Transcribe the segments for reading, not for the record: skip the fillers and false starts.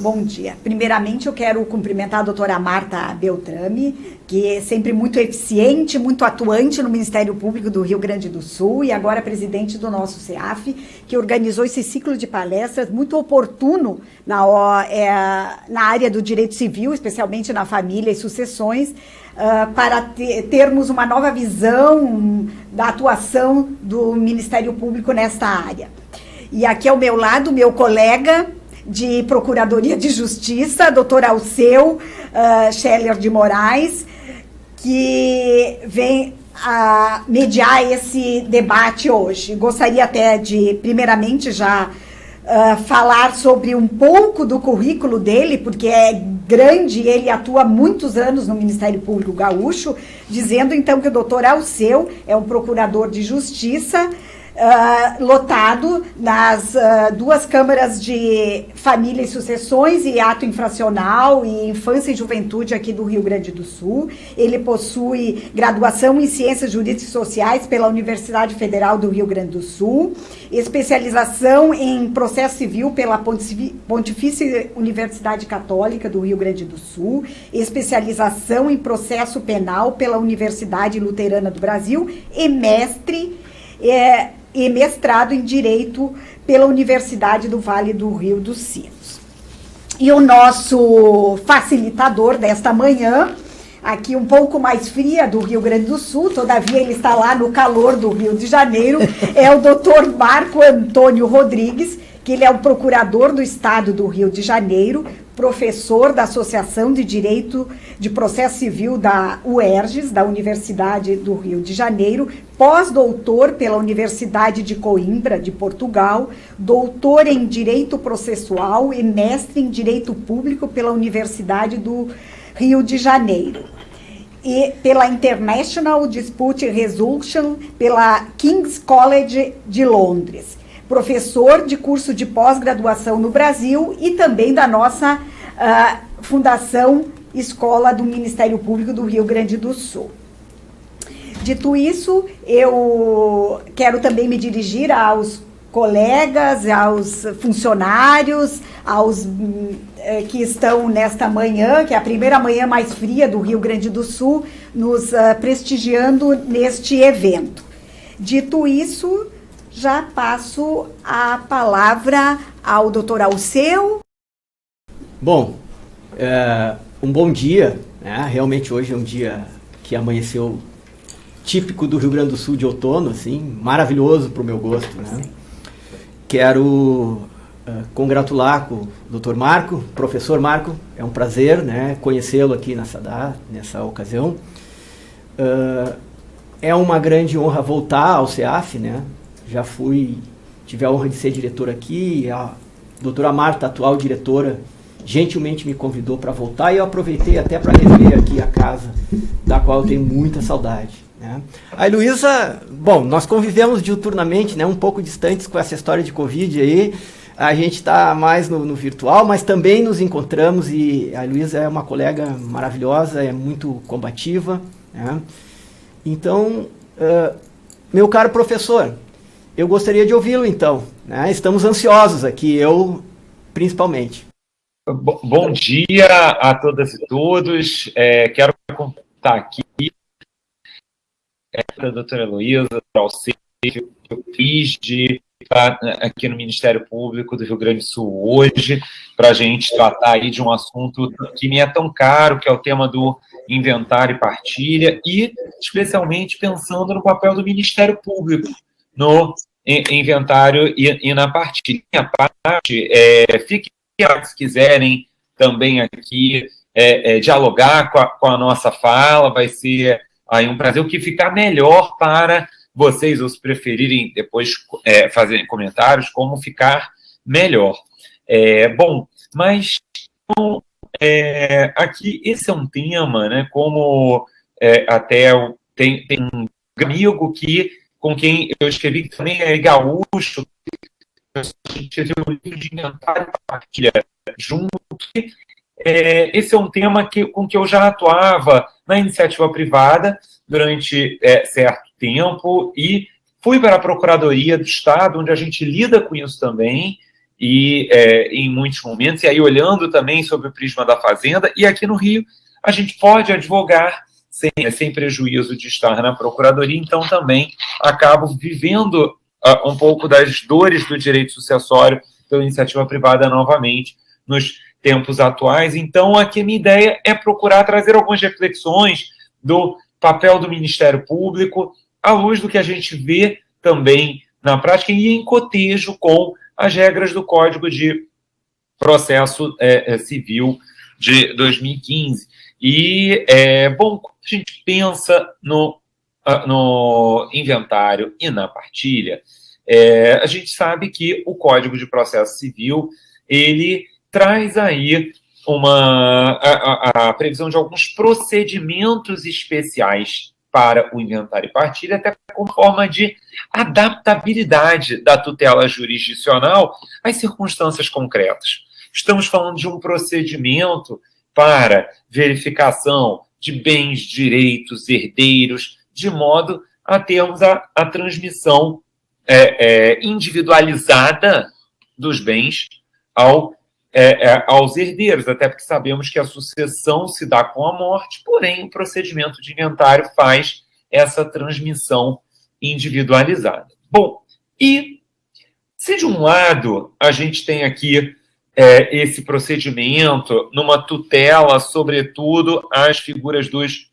Bom dia. Primeiramente, eu quero cumprimentar a doutora Marta Beltrame, que é sempre muito eficiente, muito atuante no Ministério Público do Rio Grande do Sul e agora presidente do nosso CEAF, que organizou esse ciclo de palestras muito oportuno na área do direito civil, especialmente na família e sucessões, para termos uma nova visão da atuação do Ministério Público nesta área. E aqui ao meu lado, meu colega de Procuradoria de Justiça, a doutora Alceu Scheller de Moraes, que vem a mediar esse debate hoje. Gostaria até de, primeiramente, já falar sobre um pouco do currículo dele, porque é grande, ele atua há muitos anos no Ministério Público Gaúcho, dizendo então que o doutor Alceu é um procurador de justiça, lotado nas duas câmaras de família e sucessões e ato infracional e infância e juventude aqui do Rio Grande do Sul. Ele possui graduação em Ciências Jurídicas e Sociais pela Universidade Federal do Rio Grande do Sul, especialização em processo civil pela Pontifícia Universidade Católica do Rio Grande do Sul, especialização em processo penal pela Universidade Luterana do Brasil e mestrado em Direito pela Universidade do Vale do Rio dos Sinos. E o nosso facilitador desta manhã, aqui um pouco mais fria do Rio Grande do Sul, todavia ele está lá no calor do Rio de Janeiro, é o doutor Marco Antônio Rodrigues, que ele é o procurador do Estado do Rio de Janeiro, professor da Associação de Direito de Processo Civil da UERJS, da Universidade do Rio de Janeiro, pós-doutor pela Universidade de Coimbra, de Portugal, doutor em Direito Processual e mestre em Direito Público pela Universidade do Rio de Janeiro. E pela International Dispute Resolution, pela King's College de Londres. Professor de curso de pós-graduação no Brasil e também da nossa Fundação Escola do Ministério Público do Rio Grande do Sul. Dito isso, eu quero também me dirigir aos colegas, aos funcionários, aos que estão nesta manhã, que é a primeira manhã mais fria do Rio Grande do Sul, nos prestigiando neste evento. Dito isso, já passo a palavra ao doutor Alceu. Bom, um bom dia, né? Realmente hoje é um dia que amanheceu típico do Rio Grande do Sul de outono, assim, maravilhoso para o meu gosto, né? Quero congratular com o doutor Marco, professor Marco, é um prazer, né, conhecê-lo aqui nessa ocasião. É uma grande honra voltar ao CEAF, né? Já tive a honra de ser diretor aqui, a doutora Marta, atual diretora, gentilmente me convidou para voltar e eu aproveitei até para rever aqui a casa, da qual eu tenho muita saudade, né? A Heloísa, bom, nós convivemos diuturnamente, né, um pouco distantes com essa história de Covid aí, a gente está mais no virtual, mas também nos encontramos e a Heloísa é uma colega maravilhosa, é muito combativa, né? Então, meu caro professor, eu gostaria de ouvi-lo, então, né? Estamos ansiosos aqui, eu principalmente. Bom dia a todas e todos. Quero contar aqui a doutora Heloísa, que eu fiz aqui no Ministério Público do Rio Grande do Sul hoje, para a gente tratar aí de um assunto que me é tão caro, que é o tema do inventário e partilha, e especialmente pensando no papel do Ministério Público no inventário e na partilha. Fiquem, se quiserem, também aqui dialogar com a nossa fala, vai ser aí um prazer. O que ficar melhor para vocês, ou se preferirem depois fazer comentários, como ficar melhor. Bom, mas aqui esse é um tema, né, como até tem um amigo com quem eu escrevi, que também é gaúcho, a gente escreveu um livro de inventário e partilha junto. Esse é um tema com que eu já atuava na iniciativa privada durante certo tempo e fui para a Procuradoria do Estado, onde a gente lida com isso também, e em muitos momentos, e aí olhando também sobre o prisma da Fazenda, e aqui no Rio a gente pode advogar sem prejuízo de estar na Procuradoria, então também acabo vivendo um pouco das dores do direito sucessório pela iniciativa privada novamente nos tempos atuais. Então, aqui a minha ideia é procurar trazer algumas reflexões do papel do Ministério Público, à luz do que a gente vê também na prática e em cotejo com as regras do Código de Processo Civil de 2015. E, bom, quando a gente pensa no inventário e na partilha, a gente sabe que o Código de Processo Civil, ele traz aí a previsão de alguns procedimentos especiais para o inventário e partilha, até como forma de adaptabilidade da tutela jurisdicional às circunstâncias concretas. Estamos falando de um procedimento para verificação de bens, direitos, herdeiros, de modo a termos a transmissão individualizada dos bens aos herdeiros, até porque sabemos que a sucessão se dá com a morte, porém o procedimento de inventário faz essa transmissão individualizada. Bom, e se de um lado a gente tem aqui esse procedimento numa tutela, sobretudo, às figuras dos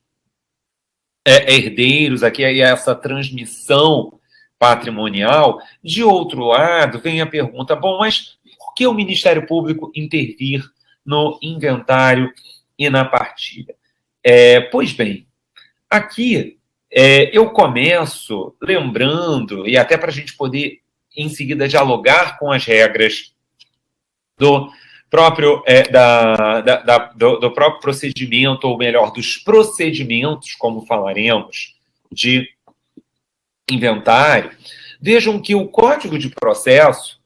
herdeiros, aqui é essa transmissão patrimonial, de outro lado vem a pergunta, bom, mas por que o Ministério Público intervir no inventário e na partilha? Pois bem, aqui eu começo lembrando, e até para a gente poder em seguida dialogar com as regras do próprio, do próprio procedimento, ou melhor, dos procedimentos, como falaremos, de inventário, vejam que o Código de Processo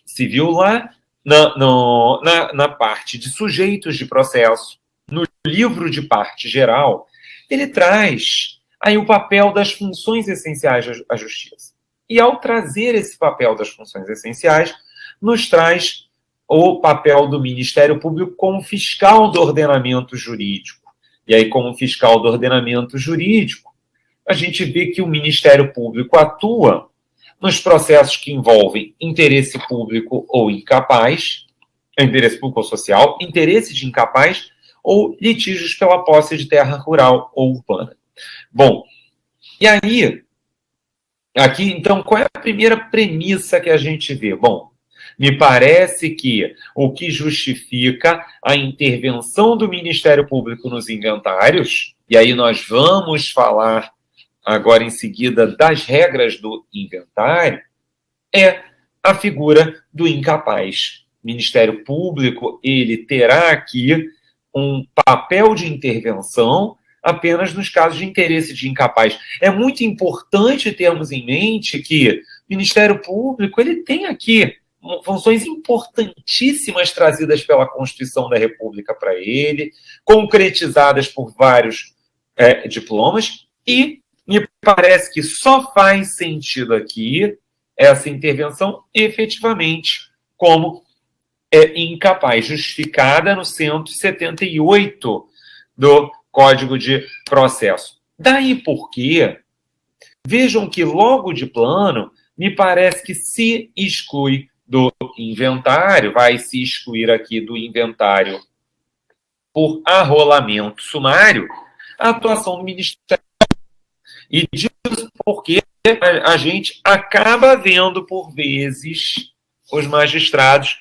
Civil, lá na parte de sujeitos de processo, no livro de parte geral, ele traz aí o papel das funções essenciais à justiça. E ao trazer esse papel das funções essenciais, nos traz o papel do Ministério Público como fiscal do ordenamento jurídico. E aí, como fiscal do ordenamento jurídico, a gente vê que o Ministério Público atua nos processos que envolvem interesse público ou incapaz, interesse público ou social, interesse de incapaz ou litígios pela posse de terra rural ou urbana. Bom, e aí, aqui, então, qual é a primeira premissa que a gente vê? Bom, me parece que o que justifica a intervenção do Ministério Público nos inventários, e aí nós vamos falar agora em seguida das regras do inventário, é a figura do incapaz. O Ministério Público, ele terá aqui um papel de intervenção apenas nos casos de interesse de incapaz. É muito importante termos em mente que o Ministério Público, ele tem aqui funções importantíssimas trazidas pela Constituição da República para ele, concretizadas por vários diplomas, e me parece que só faz sentido aqui essa intervenção efetivamente como incapaz, justificada no 178 do Código de Processo. Daí porque, vejam que logo de plano, me parece que se exclui do inventário, vai se excluir aqui do inventário por arrolamento sumário, a atuação do Ministério. E disso porque a gente acaba vendo, por vezes, os magistrados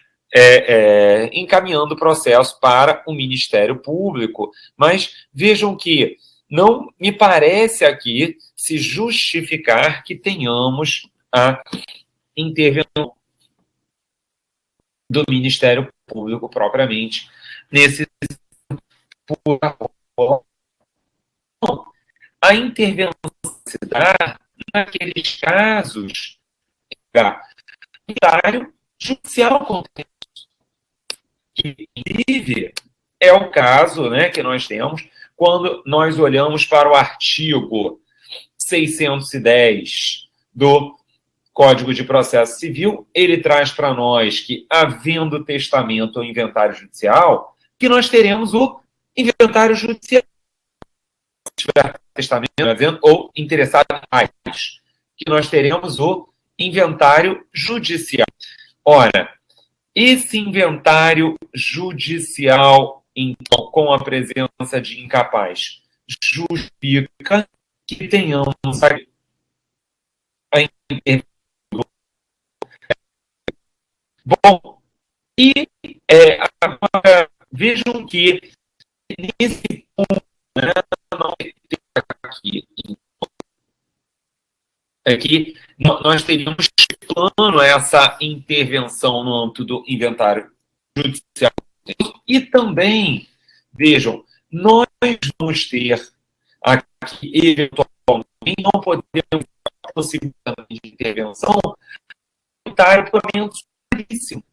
encaminhando o processo para o Ministério Público. Mas vejam que não me parece aqui se justificar que tenhamos a intervenção do Ministério Público propriamente nesse a intervenção se dá naqueles casos judicial contexto. Inclusive, é o caso, né, que nós temos quando nós olhamos para o artigo 610 do Código de Processo Civil, ele traz para nós que, havendo testamento ou inventário judicial, que nós teremos o inventário judicial. Se tiver testamento ou interessado em mais, que nós teremos o inventário judicial. Ora, esse inventário judicial, então, com a presença de incapaz, justifica que tenhamos a intervenção. Bom, e agora vejam que nesse ponto, né, não aqui, é que nós teríamos plano essa intervenção no âmbito do inventário judicial. E também, vejam, nós vamos ter aqui, eventualmente, não podemos ter possibilidade de intervenção, inventário sumaríssimo,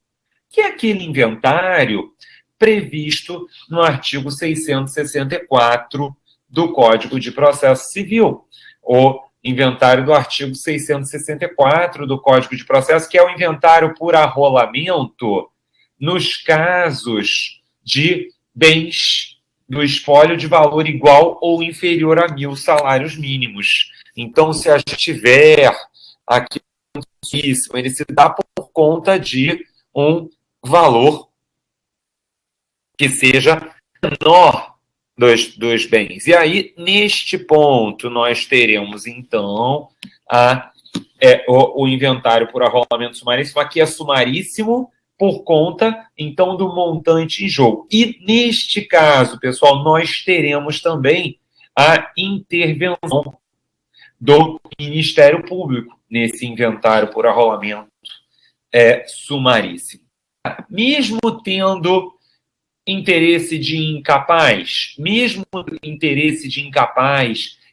que é aquele inventário previsto no artigo 664 do Código de Processo Civil, o inventário do artigo 664 do Código de Processo, que é o inventário por arrolamento nos casos de bens do espólio de valor igual ou inferior a 1.000 salários mínimos. Então, se a gente tiver aqui, ele se dá por conta de um valor que seja menor dos bens. E aí, neste ponto, nós teremos, então, o inventário por arrolamento sumaríssimo. Aqui é sumaríssimo por conta, então, do montante em jogo. E, neste caso, pessoal, nós teremos também a intervenção do Ministério Público nesse inventário por arrolamento sumaríssimo. Mesmo tendo interesse de incapaz,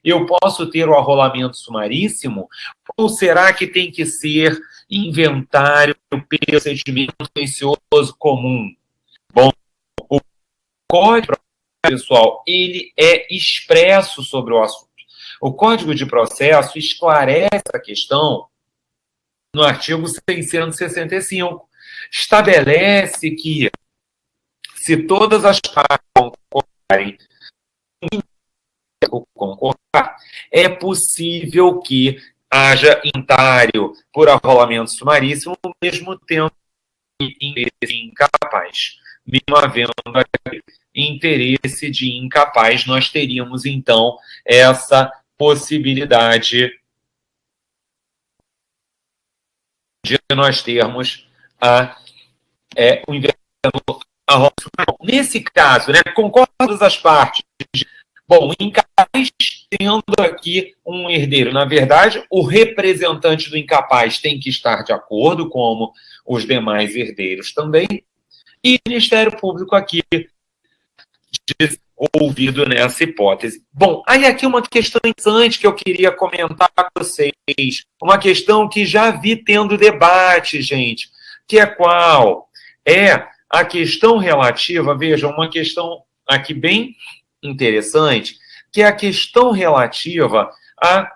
eu posso ter o arrolamento sumaríssimo? Ou será que tem que ser inventário procedimento contencioso comum? Bom, o Código, pessoal, ele é expresso sobre o assunto. O Código de Processo esclarece a questão no artigo 665. Estabelece que, se todas as partes concordarem, é possível que haja inventário por arrolamento sumaríssimo, ao mesmo tempo interesse incapaz. Mesmo havendo interesse de incapaz, nós teríamos, então, essa possibilidade de nós termos o inventário. Nesse caso, né, concordam todas as partes. Bom, incapaz tendo aqui um herdeiro. Na verdade, o representante do incapaz tem que estar de acordo, como os demais herdeiros também. E o Ministério Público aqui ouvido nessa hipótese. Bom, aí aqui uma questão interessante que eu queria comentar com vocês. Uma questão que já vi tendo debate, gente. Que é qual? É a questão relativa, vejam, uma questão aqui bem interessante, que é a questão relativa a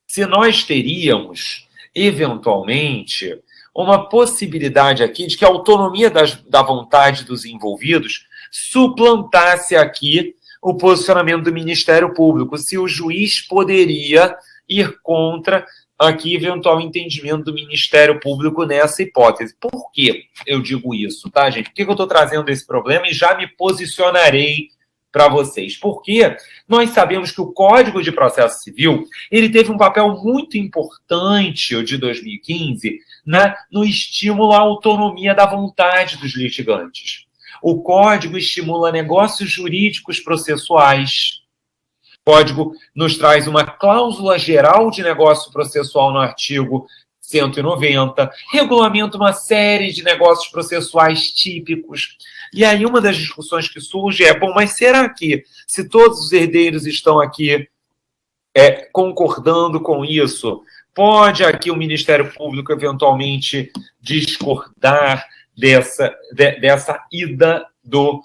se nós teríamos, eventualmente, uma possibilidade aqui de que a autonomia da vontade dos envolvidos suplantasse aqui o posicionamento do Ministério Público, se o juiz poderia ir contra aqui eventual entendimento do Ministério Público nessa hipótese. Por que eu digo isso, tá, gente? Por que eu estou trazendo esse problema e já me posicionarei para vocês? Porque nós sabemos que o Código de Processo Civil, ele teve um papel muito importante, o de 2015, no estímulo à autonomia da vontade dos litigantes. O Código estimula negócios jurídicos processuais. O Código nos traz uma cláusula geral de negócio processual no artigo 190, regulamenta uma série de negócios processuais típicos. E aí uma das discussões que surge é, bom, mas será que, se todos os herdeiros estão aqui concordando com isso, pode aqui o Ministério Público eventualmente discordar dessa ida do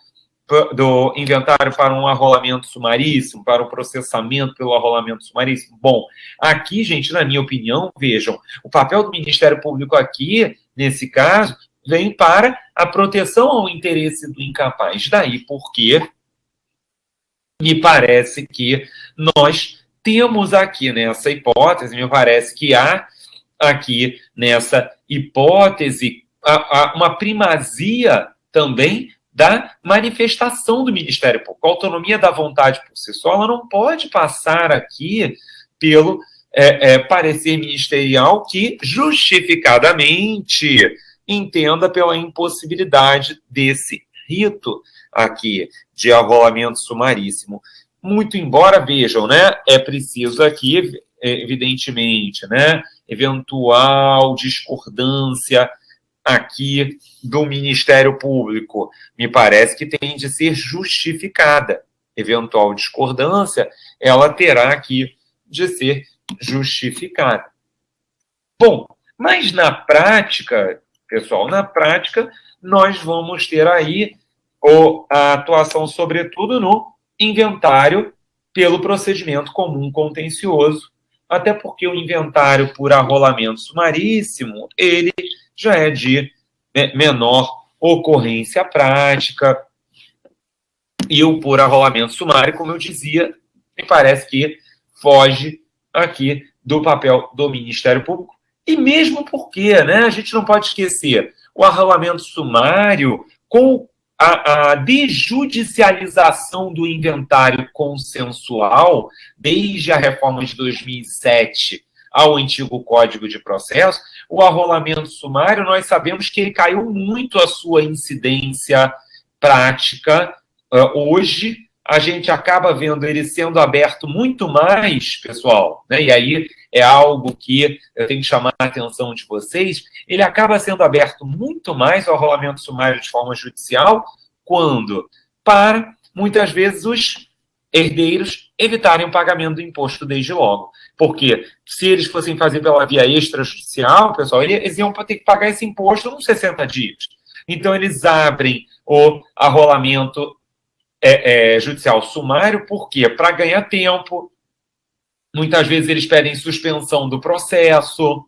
do inventário para um arrolamento sumaríssimo, para o processamento pelo arrolamento sumaríssimo? Bom, aqui, gente, na minha opinião, vejam, o papel do Ministério Público aqui, nesse caso, vem para a proteção ao interesse do incapaz. Daí porque me parece que nós temos aqui nessa hipótese, me parece que há aqui nessa hipótese uma primazia também da manifestação do Ministério Público. A autonomia da vontade por si só, ela não pode passar aqui pelo parecer ministerial que justificadamente entenda pela impossibilidade desse rito aqui de arrolamento sumaríssimo. Muito embora, vejam, né, é preciso aqui, evidentemente, né, eventual discordância aqui do Ministério Público, me parece que tem de ser justificada. Eventual discordância, ela terá aqui de ser justificada. Bom, mas na prática, pessoal, na prática, nós vamos ter aí a atuação, sobretudo, no inventário pelo procedimento comum contencioso, até porque o inventário por arrolamento sumaríssimo, ele já é de menor ocorrência prática, e o por arrolamento sumário, como eu dizia, me parece que foge aqui do papel do Ministério Público, e mesmo porque, né, a gente não pode esquecer, o arrolamento sumário, com a desjudicialização do inventário consensual, desde a reforma de 2007 ao antigo Código de Processo, o arrolamento sumário, nós sabemos que ele caiu muito a sua incidência prática. Hoje, a gente acaba vendo ele sendo aberto muito mais, pessoal, né? E aí é algo que eu tenho que chamar a atenção de vocês, ele acaba sendo aberto muito mais ao arrolamento sumário de forma judicial, quando? Para, muitas vezes, os herdeiros evitarem o pagamento do imposto desde logo. Porque se eles fossem fazer pela via extrajudicial, pessoal, eles iam ter que pagar esse imposto nos 60 dias. Então, eles abrem o arrolamento judicial sumário, por quê? Para ganhar tempo. Muitas vezes eles pedem suspensão do processo,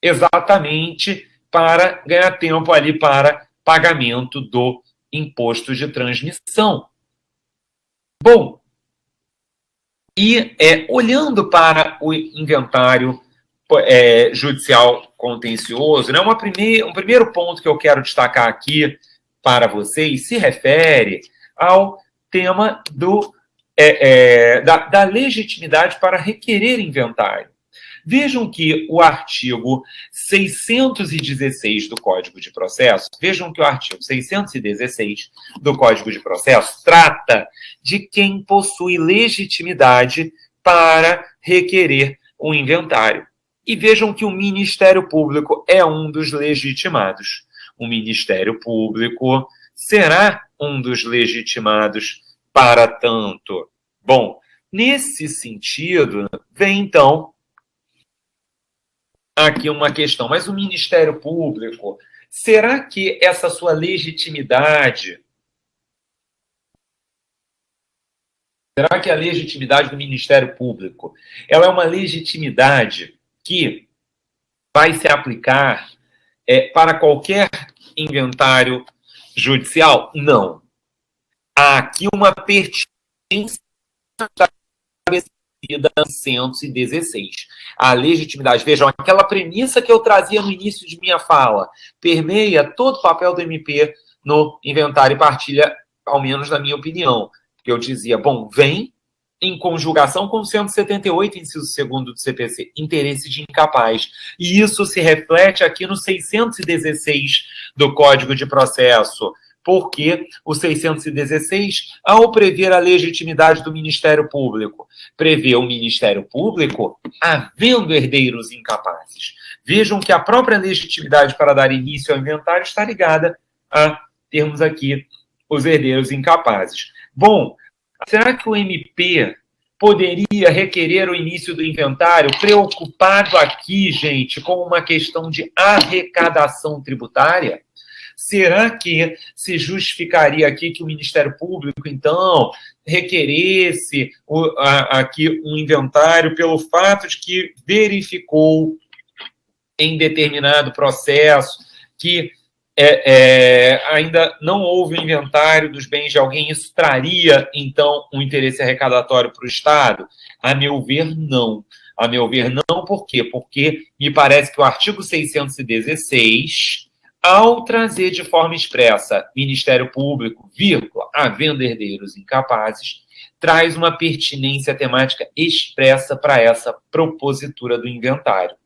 exatamente para ganhar tempo ali para pagamento do imposto de transmissão. Bom, e olhando para o inventário judicial contencioso, né, um primeiro ponto que eu quero destacar aqui para vocês se refere ao tema da legitimidade para requerer inventário. Vejam que o artigo 616 do Código de Processo, trata de quem possui legitimidade para requerer um inventário. E vejam que o Ministério Público é um dos legitimados. O Ministério Público será um dos legitimados para tanto. Bom, nesse sentido, vem então aqui uma questão, mas o Ministério Público, será que essa sua legitimidade, será que a legitimidade do Ministério Público, ela é uma legitimidade que vai se aplicar para qualquer inventário judicial? Não. Há aqui uma pertinência estabelecida em 116. A legitimidade, vejam, aquela premissa que eu trazia no início de minha fala, permeia todo o papel do MP no inventário e partilha, ao menos na minha opinião. Porque eu dizia, bom, vem em conjugação com o 178, inciso 2º do CPC, interesse de incapaz. E isso se reflete aqui no 616 do Código de Processo, porque o 616, ao prever a legitimidade do Ministério Público, prevê o Ministério Público havendo herdeiros incapazes. Vejam que a própria legitimidade para dar início ao inventário está ligada a termos aqui os herdeiros incapazes. Bom, será que o MP poderia requerer o início do inventário preocupado aqui, gente, com uma questão de arrecadação tributária? será que se justificaria aqui que o Ministério Público, então, requeresse aqui um inventário pelo fato de que verificou em determinado processo que ainda não houve o inventário dos bens de alguém, isso traria, então, um interesse arrecadatório para o Estado? A meu ver, não. A meu ver, não. Por quê? Porque me parece que o artigo 616, ao trazer de forma expressa Ministério Público, vírgula, havendo herdeiros incapazes, traz uma pertinência temática expressa para essa propositura do inventário.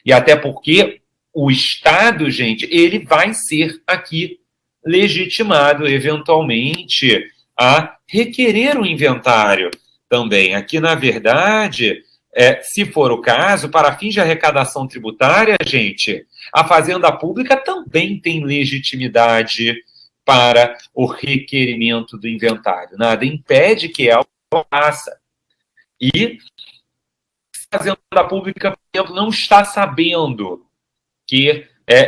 E até porque o Estado, gente, ele vai ser aqui legitimado, eventualmente, a requerer o inventário também. Aqui, na verdade, se for o caso, para fins de arrecadação tributária, gente, a Fazenda Pública também tem legitimidade para o requerimento do inventário. Nada impede que ela faça. E a Fazenda Pública, por exemplo, não está sabendo que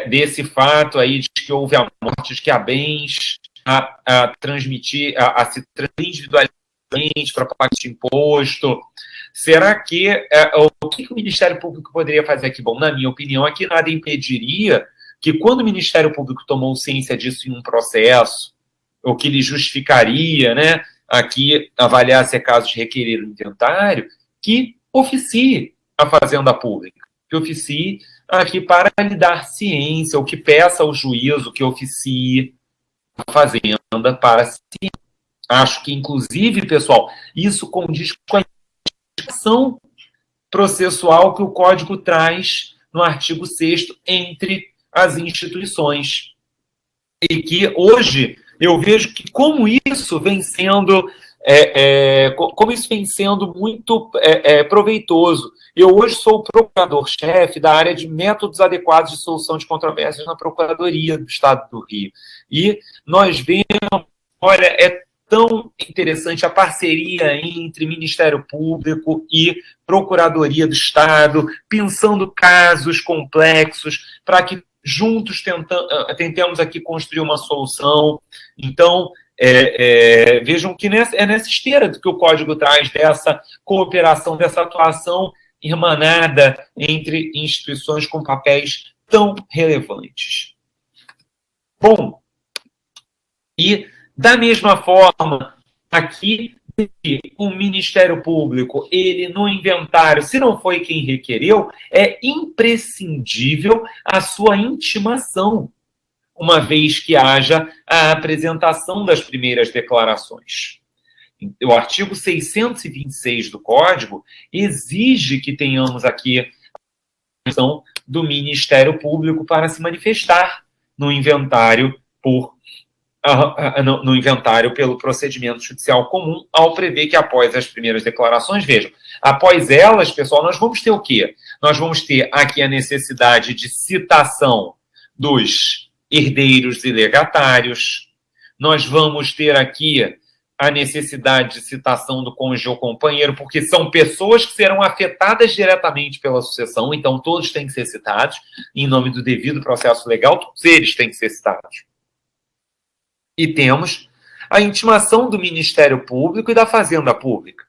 desse fato aí de que houve a morte, de que há bens a transmitir, a se individualmente para pagar de imposto. Será que o que o Ministério Público poderia fazer aqui? Bom, na minha opinião, aqui nada impediria que, quando o Ministério Público tomou ciência disso em um processo, o que lhe justificaria, né, aqui avaliar se é caso de requerer o inventário, que oficie a Fazenda Pública, que oficie aqui para lhe dar ciência, ou que peça ao juízo que oficie a Fazenda para ciência. Acho que, inclusive, pessoal, isso condiz com a ação processual que o Código traz no artigo 6º entre as instituições. E que hoje eu vejo que como isso vem sendo muito proveitoso. Eu hoje sou o procurador-chefe da área de métodos adequados de solução de controvérsias na Procuradoria do Estado do Rio. E nós vemos, olha, é tão interessante a parceria entre Ministério Público e Procuradoria do Estado, pensando casos complexos, para que juntos tentemos aqui construir uma solução. Então, vejam que é nessa esteira que o Código traz dessa cooperação, dessa atuação irmanada entre instituições com papéis tão relevantes. Bom, e da mesma forma, aqui, o Ministério Público, ele no inventário, se não foi quem requereu, é imprescindível a sua intimação, uma vez que haja a apresentação das primeiras declarações. O artigo 626 do Código exige que tenhamos aqui a ação do Ministério Público para se manifestar no inventário pelo procedimento judicial comum, ao prever que após as primeiras declarações, vejam, após elas, pessoal, nós vamos ter o quê? Nós vamos ter aqui a necessidade de citação dos herdeiros e legatários, nós vamos ter aqui a necessidade de citação do cônjuge ou companheiro, porque são pessoas que serão afetadas diretamente pela sucessão, então todos têm que ser citados, em nome do devido processo legal, todos eles têm que ser citados. E temos a intimação do Ministério Público e da Fazenda Pública.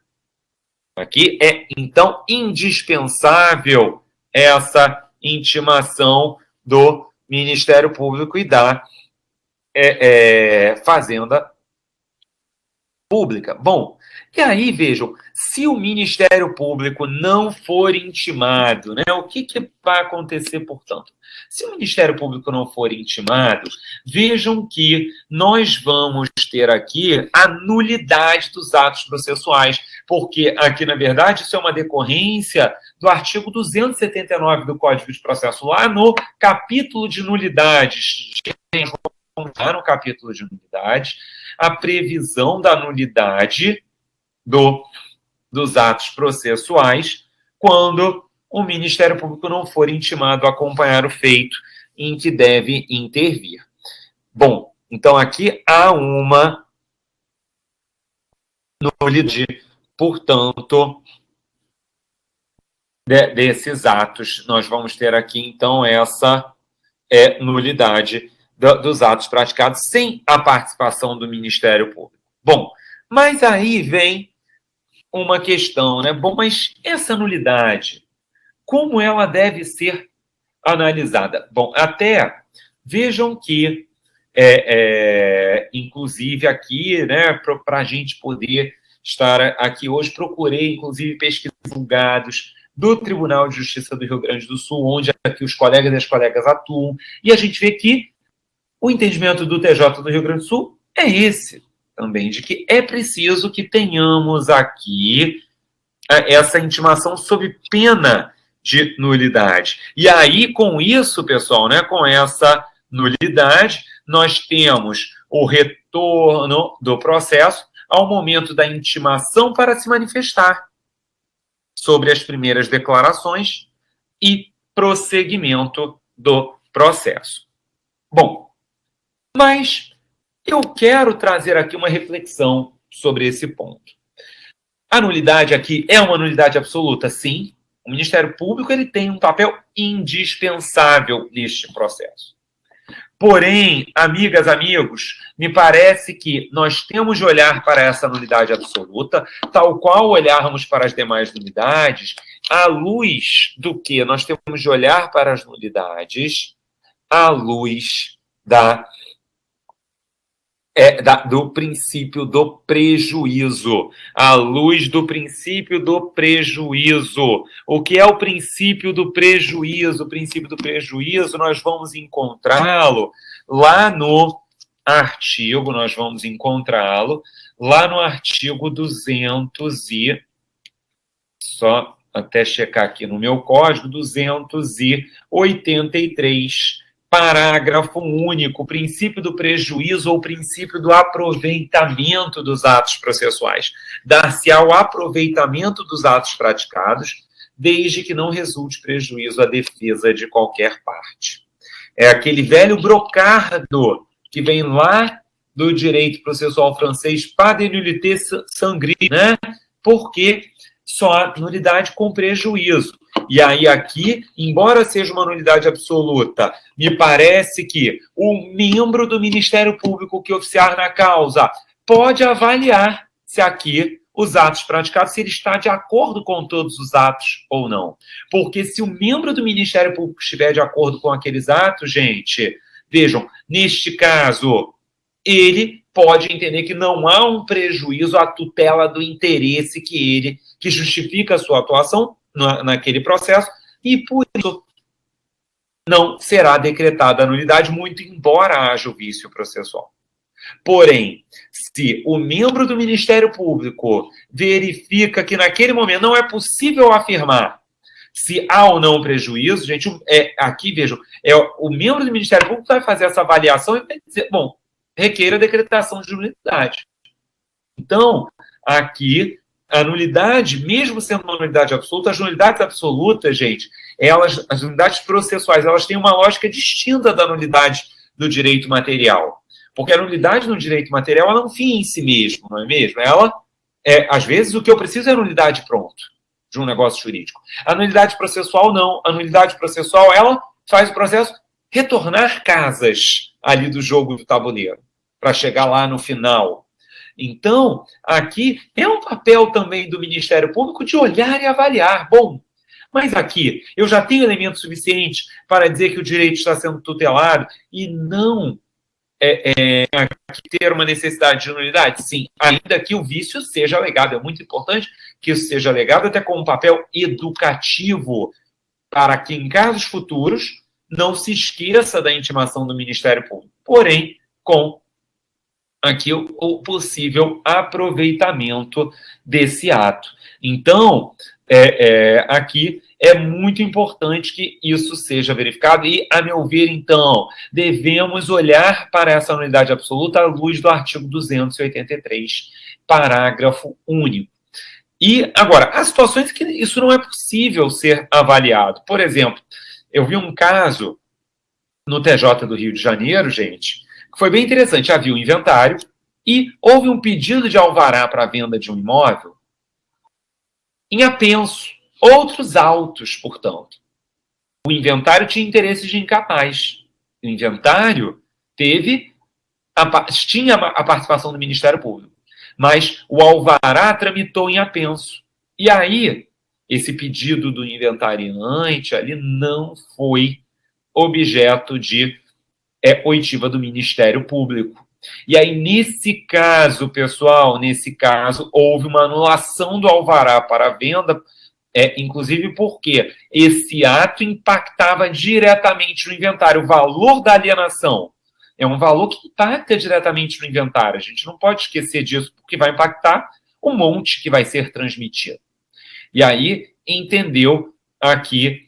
Aqui é, então, indispensável essa intimação do Ministério Público e da Fazenda Pública. Bom, e aí, vejam, se o Ministério Público não for intimado, né, o que vai acontecer, portanto? Se o Ministério Público não for intimado, vejam que nós vamos ter aqui a nulidade dos atos processuais, porque aqui, na verdade, isso é uma decorrência do artigo 279 do Código de Processo, lá no capítulo de nulidades. Lá no capítulo de nulidades, a previsão da nulidade dos atos processuais quando o Ministério Público não for intimado a acompanhar o feito em que deve intervir. Bom, então aqui há uma nulidade, portanto, desses atos. Nós vamos ter aqui, então, essa nulidade dos atos praticados sem a participação do Ministério Público. Bom, mas aí vem uma questão, né? Bom, mas essa nulidade, como ela deve ser analisada? Bom, até vejam que, inclusive aqui, né, para a gente poder estar aqui hoje, procurei, inclusive, pesquisas julgados do Tribunal de Justiça do Rio Grande do Sul, onde aqui os colegas e as colegas atuam, e a gente vê que o entendimento do TJ do Rio Grande do Sul é esse também, de que é preciso que tenhamos aqui essa intimação sob pena de nulidade. E aí, com isso, pessoal, né, com essa nulidade, nós temos o retorno do processo ao momento da intimação para se manifestar sobre as primeiras declarações e prosseguimento do processo. Bom, mas eu quero trazer aqui uma reflexão sobre esse ponto. A nulidade aqui é uma nulidade absoluta? Sim. O Ministério Público ele tem um papel indispensável neste processo. Porém, amigas, amigos, me parece que nós temos de olhar para essa nulidade absoluta, tal qual olharmos para as demais nulidades, à luz do que nós temos de olhar para as nulidades, à luz do princípio do prejuízo. À luz do princípio do prejuízo. O que é o princípio do prejuízo? O princípio do prejuízo nós vamos encontrá-lo lá no artigo, lá no artigo 200 e... Só até checar aqui no meu código, 283, parágrafo único, princípio do prejuízo ou princípio do aproveitamento dos atos processuais. Dar-se-á o aproveitamento dos atos praticados, desde que não resulte prejuízo à defesa de qualquer parte. É aquele velho brocardo que vem lá do direito processual francês, pas de nullité sans grille, né? Porque só há nulidade com prejuízo. E aí aqui, embora seja uma nulidade absoluta, me parece que o membro do Ministério Público que oficiar na causa pode avaliar se aqui os atos praticados, se ele está de acordo com todos os atos ou não. Porque se o membro do Ministério Público estiver de acordo com aqueles atos, gente, vejam, neste caso, ele pode entender que não há um prejuízo à tutela do interesse que justifica a sua atuação naquele processo, e por isso não será decretada a nulidade, muito embora haja o vício processual. Porém, se o membro do Ministério Público verifica que naquele momento não é possível afirmar se há ou não prejuízo, gente, aqui, vejam, o membro do Ministério Público vai fazer essa avaliação e vai dizer, bom, requer a decretação de nulidade. Então, aqui, a nulidade, mesmo sendo uma nulidade absoluta, as nulidades absolutas, gente, as nulidades processuais, elas têm uma lógica distinta da nulidade do direito material. Porque a nulidade no direito material ela é um fim em si mesmo, não é mesmo? Às vezes, o que eu preciso é a nulidade pronto de um negócio jurídico. A nulidade processual, não. A nulidade processual, ela faz o processo retornar casas ali do jogo do tabuleiro, para chegar lá no final. Então, aqui é um papel também do Ministério Público de olhar e avaliar. Bom, mas aqui eu já tenho elementos suficientes para dizer que o direito está sendo tutelado e não ter uma necessidade de nulidade? Sim, ainda que o vício seja alegado. É muito importante que isso seja alegado até com um papel educativo para que em casos futuros não se esqueça da intimação do Ministério Público. Porém, com aqui o possível aproveitamento desse ato. Então, aqui é muito importante que isso seja verificado e, a meu ver, então, devemos olhar para essa nulidade absoluta à luz do artigo 283, parágrafo único. E, agora, há situações que isso não é possível ser avaliado. Por exemplo, eu vi um caso no TJ do Rio de Janeiro, gente, que foi bem interessante. Havia um inventário e houve um pedido de alvará para a venda de um imóvel em apenso. Outros autos, portanto. O inventário tinha interesse de incapaz. O inventário tinha a participação do Ministério Público, mas o alvará tramitou em apenso. E aí, esse pedido do inventariante ali não foi objeto de oitiva do Ministério Público. E aí, nesse caso, pessoal, houve uma anulação do alvará para a venda, inclusive porque esse ato impactava diretamente no inventário. O valor da alienação é um valor que impacta diretamente no inventário. A gente não pode esquecer disso, porque vai impactar o monte que vai ser transmitido. E aí, entendeu aqui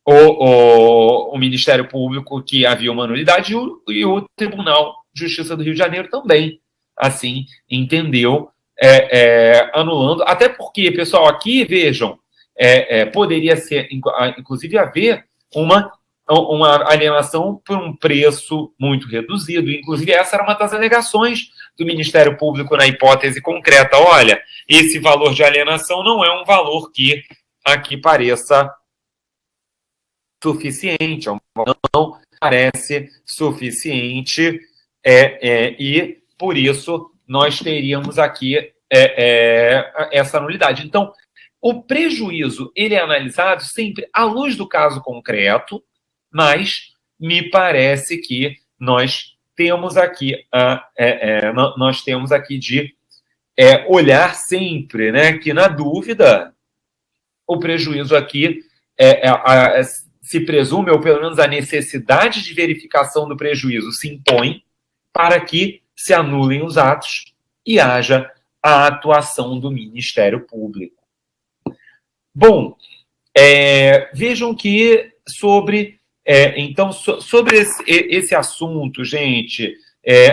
o Ministério Público que havia uma nulidade e o Tribunal de Justiça do Rio de Janeiro também, assim, entendeu, anulando. Até porque, pessoal, aqui, vejam, poderia ser, inclusive, haver uma alienação por um preço muito reduzido. Inclusive, essa era uma das alegações do Ministério Público na hipótese concreta. Olha, esse valor de alienação não é um valor que aqui pareça suficiente, não parece suficiente, e por isso nós teríamos aqui essa nulidade. Então, o prejuízo ele é analisado sempre à luz do caso concreto, mas me parece que nós temos aqui de olhar sempre, né, que na dúvida o prejuízo aqui se presume, ou pelo menos a necessidade de verificação do prejuízo se impõe para que se anulem os atos e haja a atuação do Ministério Público. Bom, vejam que sobre esse assunto, gente,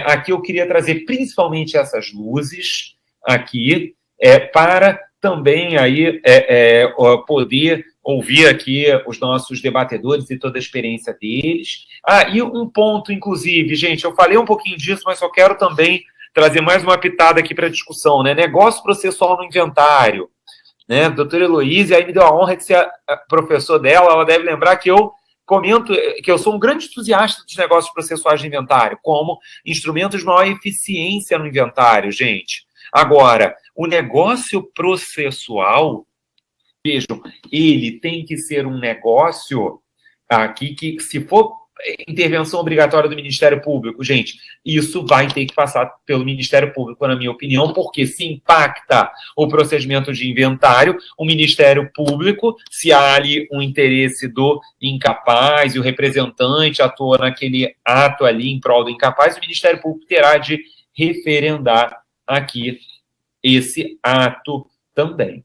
aqui eu queria trazer principalmente essas luzes aqui, para também aí poder ouvir aqui os nossos debatedores e toda a experiência deles. E um ponto, inclusive, gente, eu falei um pouquinho disso, mas só quero também trazer mais uma pitada aqui para a discussão, né? Negócio processual no inventário, né? A doutora Heloísa aí me deu a honra de ser professor dela, ela deve lembrar que eu comento que eu sou um grande entusiasta dos negócios processuais de inventário, como instrumentos de maior eficiência no inventário, gente. Agora, o negócio processual, vejam, ele tem que ser um negócio aqui que, se for intervenção obrigatória do Ministério Público, gente, isso vai ter que passar pelo Ministério Público, na minha opinião, porque se impacta o procedimento de inventário, o Ministério Público, se há ali um interesse do incapaz e o representante atua naquele ato ali em prol do incapaz, o Ministério Público terá de referendar aqui esse ato também.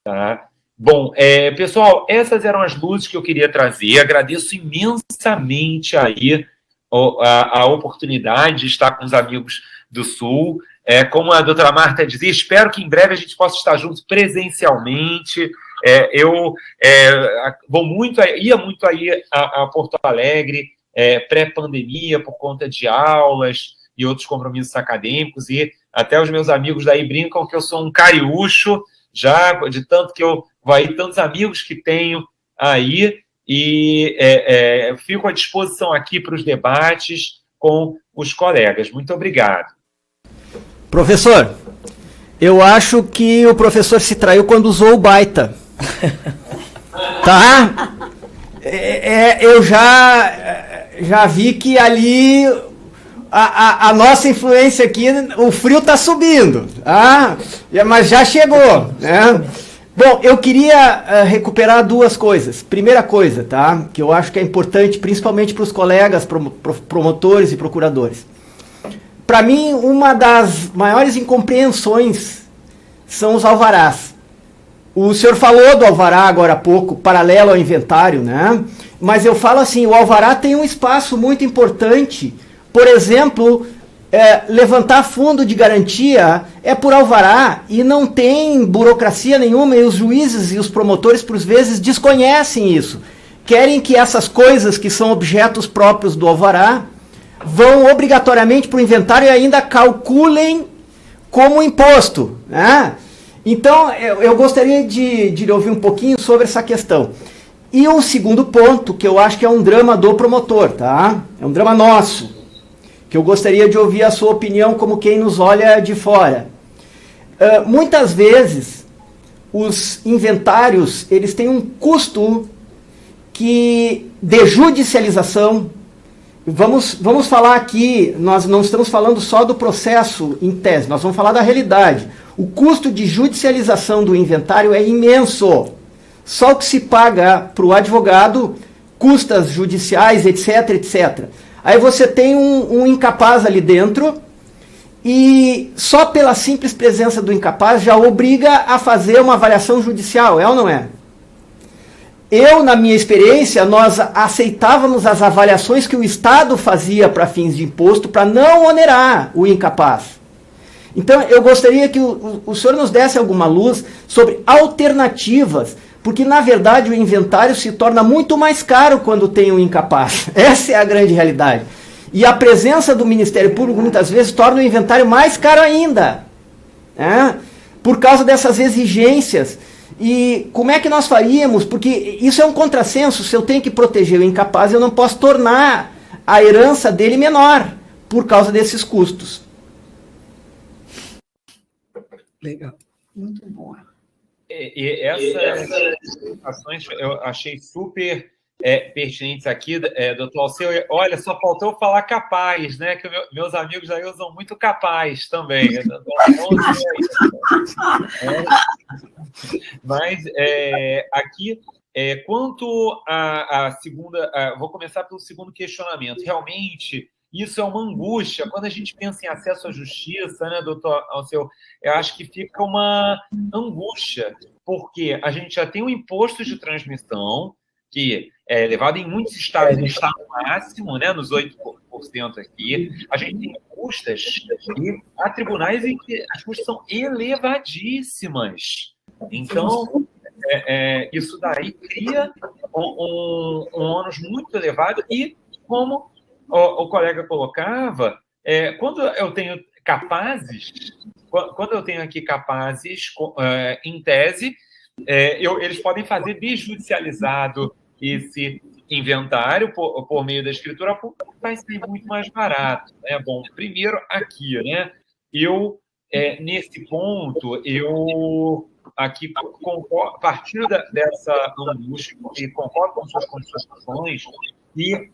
Tá? Bom, pessoal, essas eram as luzes que eu queria trazer. Agradeço imensamente aí a oportunidade de estar com os amigos do Sul. Como a doutora Marta dizia, espero que em breve a gente possa estar juntos presencialmente. Eu ia muito aí a Porto Alegre, pré-pandemia, por conta de aulas e outros compromissos acadêmicos, e até os meus amigos daí brincam que eu sou um cariúcho, já de tanto que eu vai tantos amigos que tenho aí, e fico à disposição aqui para os debates com os colegas. Muito obrigado. Professor, eu acho que o professor se traiu quando usou o baita. Tá? Eu já vi que ali a nossa influência aqui, o frio está subindo, mas já chegou, né? Bom, eu queria recuperar duas coisas. Primeira coisa, tá? Que eu acho que é importante, principalmente para os colegas promotores e procuradores. Para mim, uma das maiores incompreensões são os alvarás. O senhor falou do alvará agora há pouco, paralelo ao inventário, né? Mas eu falo assim, o alvará tem um espaço muito importante. Por exemplo, levantar fundo de garantia é por alvará e não tem burocracia nenhuma, e os juízes e os promotores, por vezes, desconhecem isso. Querem que essas coisas que são objetos próprios do alvará vão obrigatoriamente para o inventário e ainda calculem como imposto, né? Então, eu gostaria de ouvir um pouquinho sobre essa questão. E o segundo ponto, que eu acho que é um drama do promotor, tá? É um drama nosso. que eu gostaria de ouvir a sua opinião como quem nos olha de fora. Muitas vezes, os inventários, eles têm um custo de judicialização. Vamos falar aqui, nós não estamos falando só do processo em tese, nós vamos falar da realidade. O custo de judicialização do inventário é imenso. Só o que se paga para o advogado, custas judiciais, etc, etc. Aí você tem um incapaz ali dentro e só pela simples presença do incapaz já obriga a fazer uma avaliação judicial, é ou não é? Na minha experiência, nós aceitávamos as avaliações que o Estado fazia para fins de imposto para não onerar o incapaz. Então, eu gostaria que o senhor nos desse alguma luz sobre alternativas, porque, na verdade, o inventário se torna muito mais caro quando tem um incapaz. Essa é a grande realidade. E a presença do Ministério Público, muitas vezes, torna o inventário mais caro ainda, né? Por causa dessas exigências. E como é que nós faríamos? Porque isso é um contrassenso. Se eu tenho que proteger o incapaz, eu não posso tornar a herança dele menor por causa desses custos. Legal. Muito boa. E essas informações eu achei super pertinentes aqui, doutor Alceu. Olha, só faltou falar capaz, né? Que meus amigos aí usam muito capaz também. Mas aqui, quanto à segunda... vou começar pelo segundo questionamento. Realmente, isso é uma angústia. Quando a gente pensa em acesso à justiça, né, doutor Alceu, eu acho que fica uma angústia, porque a gente já tem um imposto de transmissão, que é levado em muitos estados no estado máximo, né, nos 8% aqui. A gente tem custas, e há tribunais em que as custas são elevadíssimas. Então, isso daí cria um ônus muito elevado e, como o colega colocava, quando eu tenho capazes, aqui capazes, em tese, eles podem fazer desjudicializado esse inventário por meio da escritura pública, vai ser muito mais barato, né? Bom, primeiro aqui, né? Nesse ponto, eu aqui concordo, partindo dessa angústia e concordo com suas constatações, e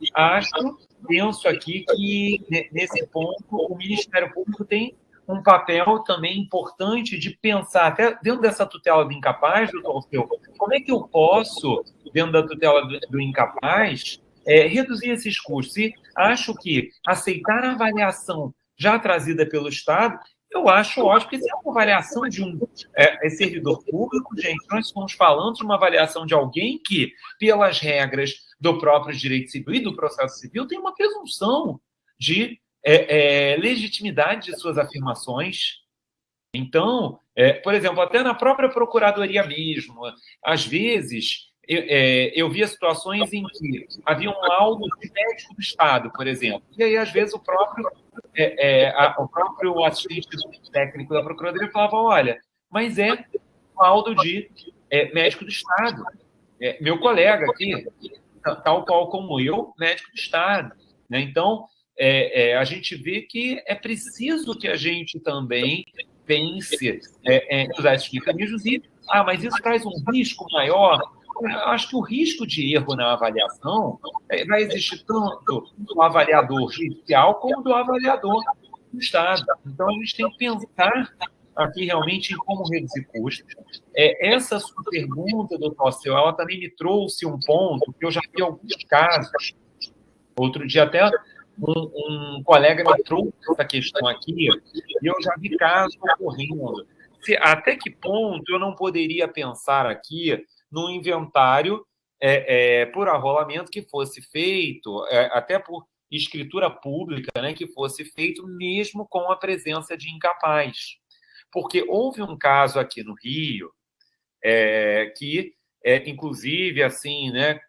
penso aqui que, nesse ponto, o Ministério Público tem um papel também importante de pensar, até dentro dessa tutela do incapaz, doutor Alceu, como é que eu posso, dentro da tutela do incapaz, reduzir esses custos? E acho que aceitar a avaliação já trazida pelo Estado, eu acho ótimo, porque se é uma avaliação de um servidor público, gente, nós estamos falando de uma avaliação de alguém que, pelas regras do próprio direito civil e do processo civil, tem uma presunção de legitimidade de suas afirmações. Então, por exemplo, até na própria procuradoria mesmo, às vezes, eu via situações em que havia um laudo de médico do Estado, por exemplo, e aí, às vezes, o próprio assistente técnico da procuradoria falava, olha, mas é laudo de médico do Estado, meu colega aqui, tal qual como eu, médico do Estado, né? Então, a gente vê que é preciso que a gente também pense em usar esses mecanismos e, mas isso traz um risco maior. Eu acho que o risco de erro na avaliação vai existir tanto do avaliador judicial como do avaliador do Estado. Então, a gente tem que pensar aqui realmente em como reduzir custos. Essa sua pergunta, doutor Alceu, ela também me trouxe um ponto que eu já vi alguns casos. Outro dia até um colega me trouxe essa questão aqui e eu já vi casos ocorrendo. Até que ponto eu não poderia pensar aqui num inventário por arrolamento que fosse feito, até por escritura pública, né, que fosse feito mesmo com a presença de incapaz. Porque houve um caso aqui no Rio que, inclusive, assim, né,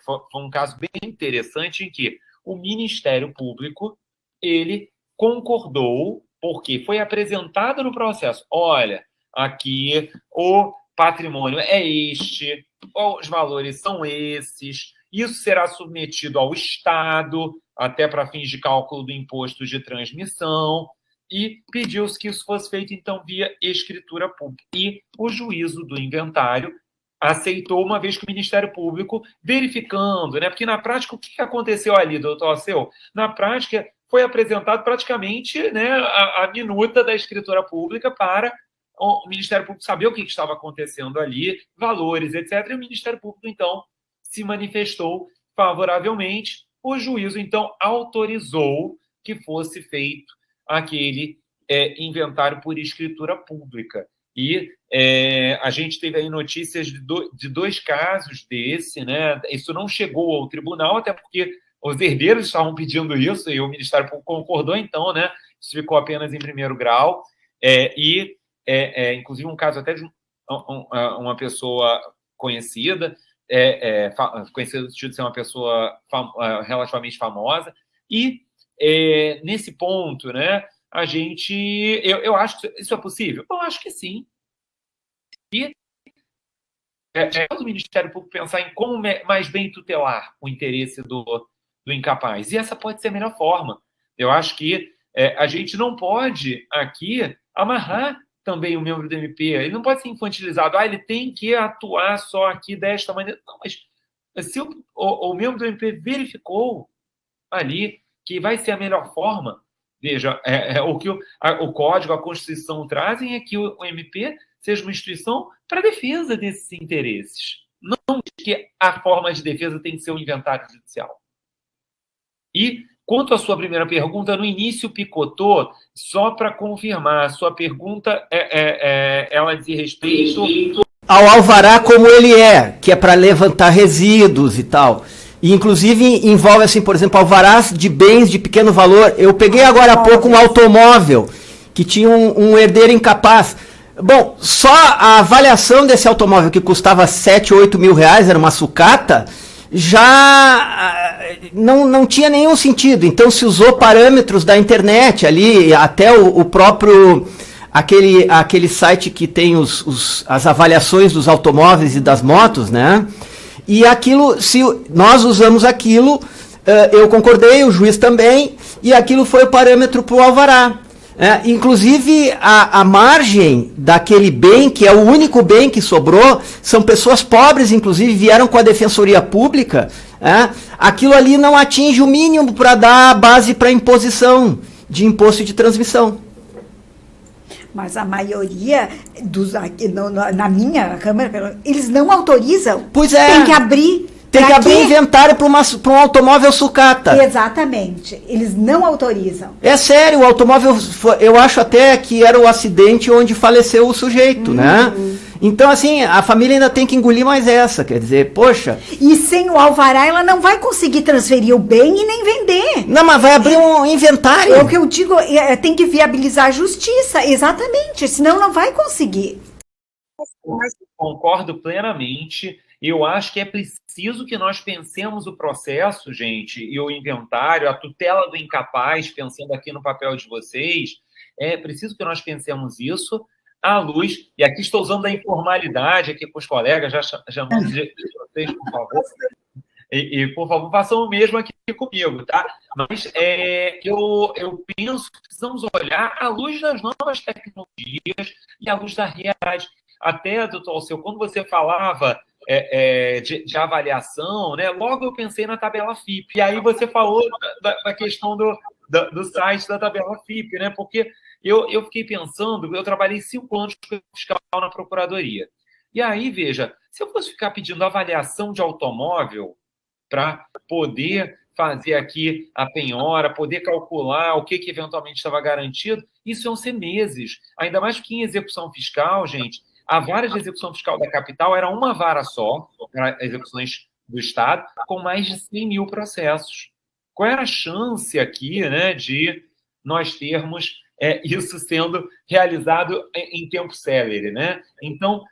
foi um caso bem interessante em que o Ministério Público ele concordou, porque foi apresentado no processo, olha, aqui o patrimônio é este, os valores são esses, isso será submetido ao Estado, até para fins de cálculo do imposto de transmissão, e pediu-se que isso fosse feito, então, via escritura pública. E o juízo do inventário aceitou, uma vez que o Ministério Público, verificando, né? Porque na prática, o que aconteceu ali, doutor Alceu? Na prática, foi apresentado praticamente, né, a minuta da escritura pública para o Ministério Público saber o que estava acontecendo ali, valores, etc. E o Ministério Público, então, se manifestou favoravelmente. O juízo, então, autorizou que fosse feito aquele inventário por escritura pública. E a gente teve aí notícias de dois casos desse, né? Isso não chegou ao tribunal, até porque os herdeiros estavam pedindo isso e o Ministério Público concordou, então, né? Isso ficou apenas em primeiro grau. Inclusive, um caso até de uma pessoa conhecida, conhecida no sentido de ser uma pessoa relativamente famosa. E, nesse ponto, né? A gente... Eu acho que isso é possível? Eu acho que sim. E o Ministério Público pensar em como mais bem tutelar o interesse do incapaz. E essa pode ser a melhor forma. Eu acho que a gente não pode, aqui, amarrar também o membro do MP. Ele não pode ser infantilizado. Ele tem que atuar só aqui desta maneira. Não, mas se o membro do MP verificou ali que vai ser a melhor forma, veja, o que o Código, a Constituição trazem é que o MP seja uma instituição para defesa desses interesses. Não que a forma de defesa tem que ser o inventário judicial. E, quanto à sua primeira pergunta, no início picotou, só para confirmar, a sua pergunta, ela diz respeito ao alvará como ele que é para levantar resíduos e tal. E, inclusive, envolve, assim, por exemplo, alvarás de bens de pequeno valor. Eu peguei agora há pouco um automóvel que tinha um herdeiro incapaz. Bom, só a avaliação desse automóvel, que custava 7, 8 mil reais, era uma sucata, já não tinha nenhum sentido. Então se usou parâmetros da internet ali, até o próprio... Aquele site que tem as avaliações dos automóveis e das motos, né? E aquilo, se nós usamos aquilo, eu concordei, o juiz também, e aquilo foi o parâmetro para o alvará. Inclusive, a margem daquele bem, que é o único bem que sobrou, são pessoas pobres, inclusive, vieram com a Defensoria Pública. Aquilo ali não atinge o mínimo para dar a base para imposição de imposto de transmissão. Mas a maioria na minha Câmara, eles não autorizam. Pois é. Tem que abrir. Tem que abrir inventário para um automóvel sucata. Exatamente. Eles não autorizam. É sério, o automóvel, eu acho até que era o acidente onde faleceu o sujeito, né? Então, assim, a família ainda tem que engolir mais essa, quer dizer, poxa... E sem o alvará, ela não vai conseguir transferir o bem e nem vender. Não, mas vai abrir um inventário. É o que eu digo, tem que viabilizar a justiça, exatamente, senão não vai conseguir. Concordo plenamente. Eu acho que é preciso que nós pensemos o processo, gente, e o inventário, a tutela do incapaz, pensando aqui no papel de vocês, é preciso que nós pensemos isso à luz, e aqui estou usando a informalidade aqui com os colegas, já chamando de vocês, por favor, e por favor, façam o mesmo aqui comigo, tá? Mas eu penso que precisamos olhar à luz das novas tecnologias e à luz da realidade. Até, doutor Alceu, quando você falava de avaliação, né, logo eu pensei na tabela FIP, e aí você falou da questão do site da tabela FIP, né, porque eu fiquei pensando, eu trabalhei 5 anos como fiscal na Procuradoria, e aí, veja, se eu fosse ficar pedindo avaliação de automóvel para poder fazer aqui a penhora, poder calcular o que eventualmente estava garantido, isso iam ser meses, ainda mais que em execução fiscal, gente. A vara de execução fiscal da capital era uma vara só, para execuções do Estado, com mais de 100 mil processos. Qual era a chance aqui, né, de nós termos isso sendo realizado em tempo célere, né? Então,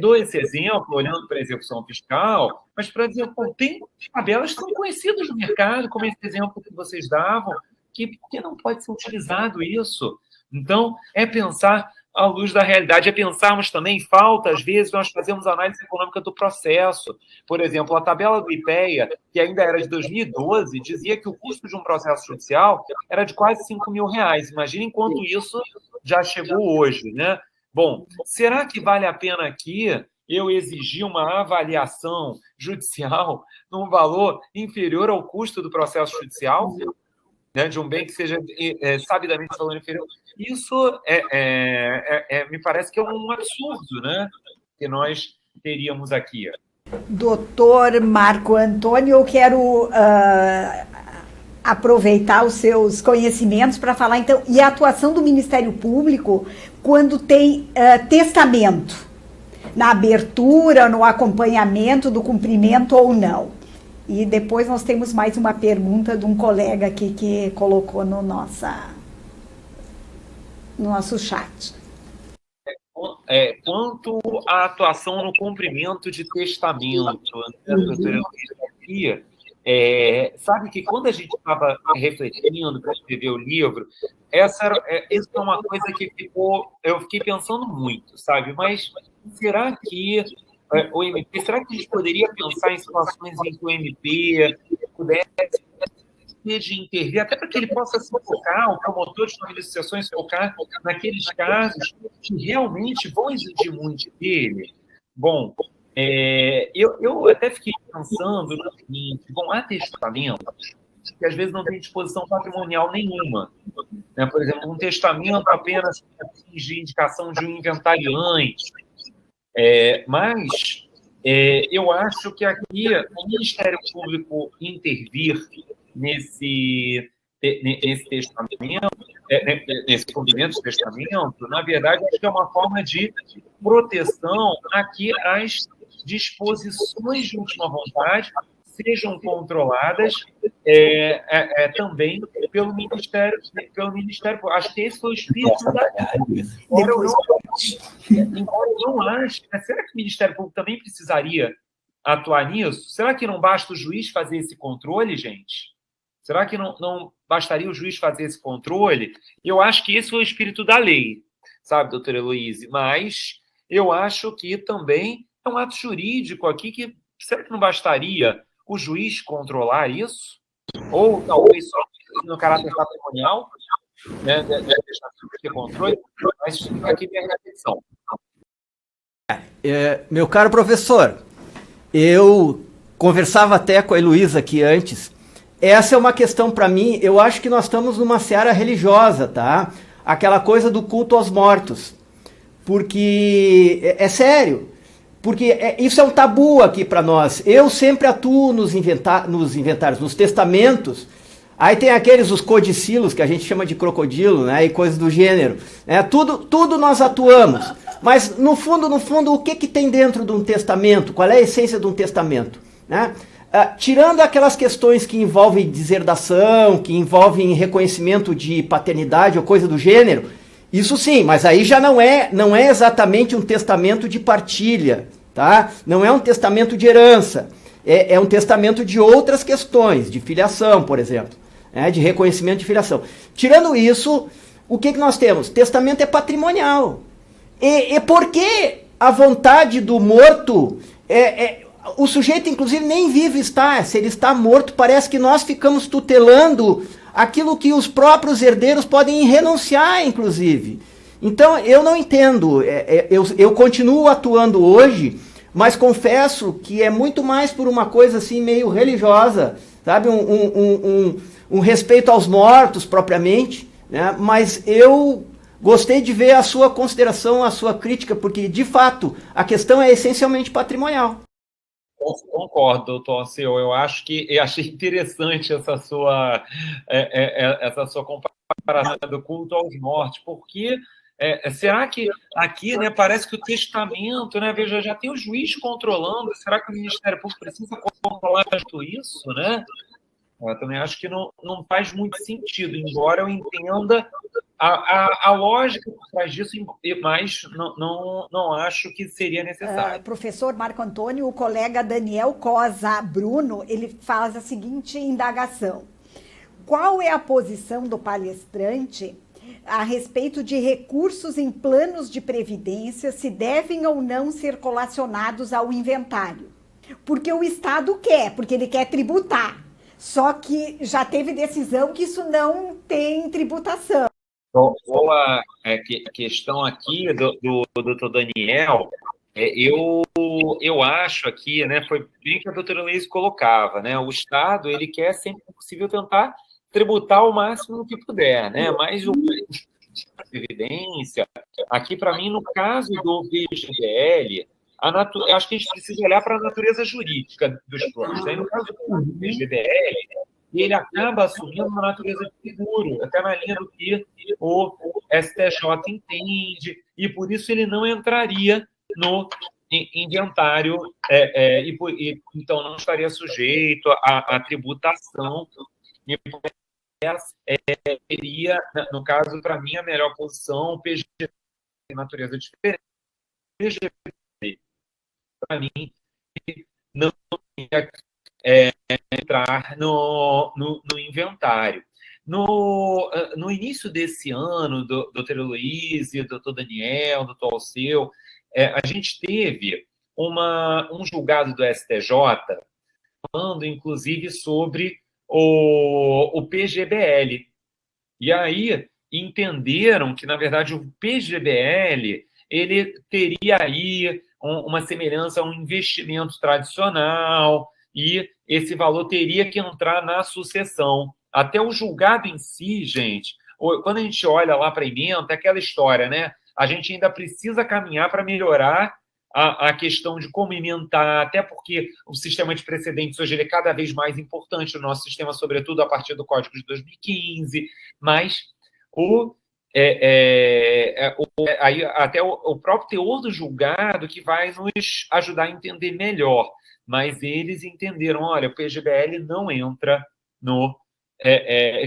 dou esse exemplo, olhando para a execução fiscal, mas para dizer, tem tabelas que são conhecidas no mercado, como esse exemplo que vocês davam, que não pode ser utilizado isso. Então, pensar à luz da realidade. É pensarmos também, falta, às vezes, nós fazemos análise econômica do processo. Por exemplo, a tabela do IPEA, que ainda era de 2012, dizia que o custo de um processo judicial era de quase R$ 5.000. Imaginem quanto isso já chegou hoje, né? Bom, será que vale a pena aqui eu exigir uma avaliação judicial num valor inferior ao custo do processo judicial, né, de um bem que seja sabidamente valor inferior? Isso me parece que é um absurdo, né, que nós teríamos aqui. Doutor Marco Antônio, eu quero aproveitar os seus conhecimentos para falar, então, e a atuação do Ministério Público quando tem testamento, na abertura, no acompanhamento do cumprimento ou não. E depois nós temos mais uma pergunta de um colega aqui que colocou no nosso chat. Quanto à atuação no cumprimento de testamento, doutora Luísa, sabe que quando a gente estava refletindo para escrever o livro, essa é uma coisa que eu fiquei pensando muito, sabe? Mas será que o MP, será que a gente poderia pensar em situações em que o MP pudesse de intervir, até para que ele possa se focar, o promotor de negociações focar naqueles casos que realmente vão exigir muito dele? Bom, eu até fiquei pensando no seguinte: bom, há testamentos que às vezes não tem disposição patrimonial nenhuma, né? Por exemplo, um testamento apenas de indicação de um inventariante, mas eu acho que aqui o Ministério Público intervir nesse testamento, nesse cumprimento de testamento, na verdade, acho que é uma forma de proteção aqui às disposições de última vontade sejam controladas também pelo Ministério. Acho que esse foi o espírito da lei. Embora eu não ache, será que o Ministério Público também precisaria atuar nisso? Será que não basta o juiz fazer esse controle, gente? Será que não bastaria o juiz fazer esse controle? Eu acho que esse foi o espírito da lei, sabe, doutora Heloíse? Mas eu acho que também é um ato jurídico aqui que será que não bastaria o juiz controlar isso? Ou talvez só no caráter patrimonial, né, de controle, mas fica aqui minha reflexão. Meu caro professor, eu conversava até com a Heloísa aqui antes. Essa é uma questão para mim, eu acho que nós estamos numa seara religiosa, tá? Aquela coisa do culto aos mortos. Porque, é sério, porque isso é um tabu aqui para nós. Eu sempre atuo nos inventários, nos testamentos. Aí tem os codicilos, que a gente chama de crocodilo, né? E coisas do gênero. Tudo nós atuamos. Mas, no fundo, o que tem dentro de um testamento? Qual é a essência de um testamento? Né? Tirando aquelas questões que envolvem deserdação, que envolvem reconhecimento de paternidade ou coisa do gênero, isso sim, mas aí já não é exatamente um testamento de partilha, tá? Não é um testamento de herança, é um testamento de outras questões, de filiação, por exemplo, né? De reconhecimento de filiação. Tirando isso, o que nós temos? Testamento é patrimonial. E por que a vontade do morto o sujeito, inclusive, nem vivo está. Se ele está morto, parece que nós ficamos tutelando aquilo que os próprios herdeiros podem renunciar, inclusive. Então, eu não entendo. Eu continuo atuando hoje, mas confesso que é muito mais por uma coisa assim meio religiosa, sabe? Um respeito aos mortos, propriamente, né? Mas eu gostei de ver a sua consideração, a sua crítica, porque, de fato, a questão é essencialmente patrimonial. Concordo, doutor Alceu. Eu achei interessante essa sua comparação do culto aos mortos, porque será que aqui, né, parece que o testamento, né, veja, já tem o juiz controlando, será que o Ministério Público precisa controlar tudo isso, né? Eu também acho que não faz muito sentido, embora eu entenda a lógica por trás disso, mas não acho que seria necessário. Professor Marco Antônio, o colega Daniel Cosa Bruno, ele faz a seguinte indagação: qual é a posição do palestrante a respeito de recursos em planos de previdência, se devem ou não ser colacionados ao inventário. Porque o Estado quer, porque ele quer tributar. Só que já teve decisão que isso não tem tributação. Boa questão aqui do doutor Daniel. Eu acho aqui, né, foi bem que a doutora Luiz colocava, né, o Estado, ele quer sempre que possível tentar tributar o máximo que puder, né, mas o previdência, aqui para mim, no caso do VGBL, eu acho que a gente precisa olhar para a natureza jurídica dos planos, né, no caso do VGBL, ele acaba assumindo uma natureza de seguro, até na linha do que o STJ entende, e por isso ele não entraria no inventário, então não estaria sujeito à tributação, e seria, no caso, para mim, a melhor posição, o PGBL tem natureza diferente. O PGBL, para mim, não ia entrar no inventário. No início desse ano, doutor Heloísa, doutor Daniel, doutor Alceu, a gente teve um julgado do STJ falando, inclusive, sobre o PGBL. E aí entenderam que, na verdade, o PGBL ele teria aí uma semelhança a um investimento tradicional e esse valor teria que entrar na sucessão. Até o julgado em si, gente, quando a gente olha lá para a emenda, é aquela história, né? A gente ainda precisa caminhar para melhorar a questão de como emendar, até porque o sistema de precedentes hoje ele é cada vez mais importante no nosso sistema, sobretudo a partir do Código de 2015, mas aí até o próprio teor do julgado que vai nos ajudar a entender melhor. Mas eles entenderam, olha, o PGBL não entra no...